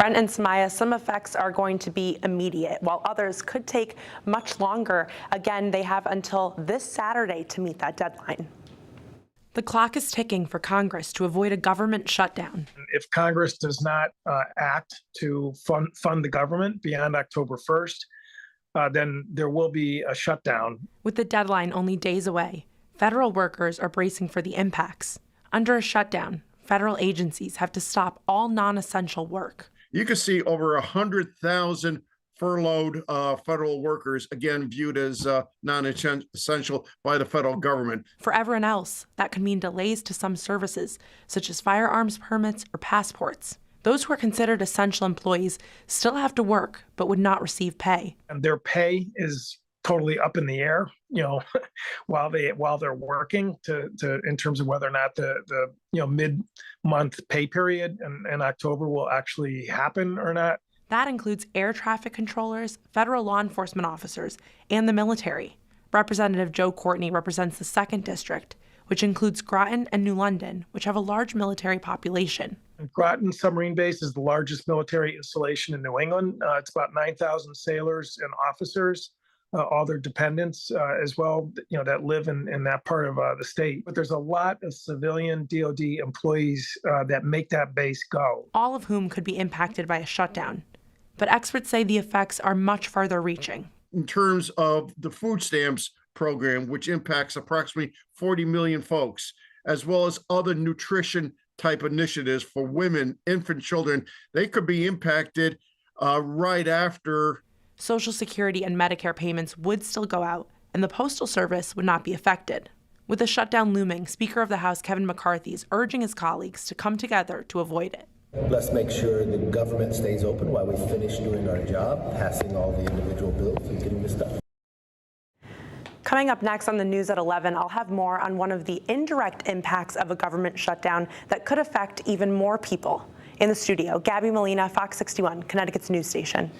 Brent and Samaya, some effects are going to be immediate, while others could take much longer. Again, they have until this Saturday to meet that deadline. The clock is ticking for Congress to avoid a government shutdown. If Congress does not act to fund the government beyond October 1st, then there will be a shutdown. With the deadline only days away, federal workers are bracing for the impacts. Under a shutdown, federal agencies have to stop all non-essential work. You can see over 100,000 furloughed federal workers, again, viewed as non-essential by the federal government. For everyone else, that could mean delays to some services, such as firearms permits or passports. Those who are considered essential employees still have to work, but would not receive pay. And their pay is totally up in the air, while they're working in terms of whether or not the mid-month pay period in October will actually happen or not. That includes air traffic controllers, federal law enforcement officers, and the military. Representative Joe Courtney represents the 2nd District, which includes Groton and New London, which have a large military population. Groton Submarine Base is the largest military installation in New England. It's about 9,000 sailors and officers, all their dependents as well, that live in that part of the state. But there's a lot of civilian DoD employees that make that base go. All of whom could be impacted by a shutdown. But experts say the effects are much farther reaching. In terms of the food stamps program, which impacts approximately 40 million folks, as well as other nutrition type initiatives for women, infant children, they could be impacted right after. Social Security and Medicare payments would still go out, and the Postal Service would not be affected. With the shutdown looming, Speaker of the House Kevin McCarthy is urging his colleagues to come together to avoid it. Let's make sure the government stays open while we finish doing our job, passing all the individual bills and getting this done. Coming up next on the news at 11, I'll have more on one of the indirect impacts of a government shutdown that could affect even more people. In the studio, Gabby Molina, Fox 61, Connecticut's news station.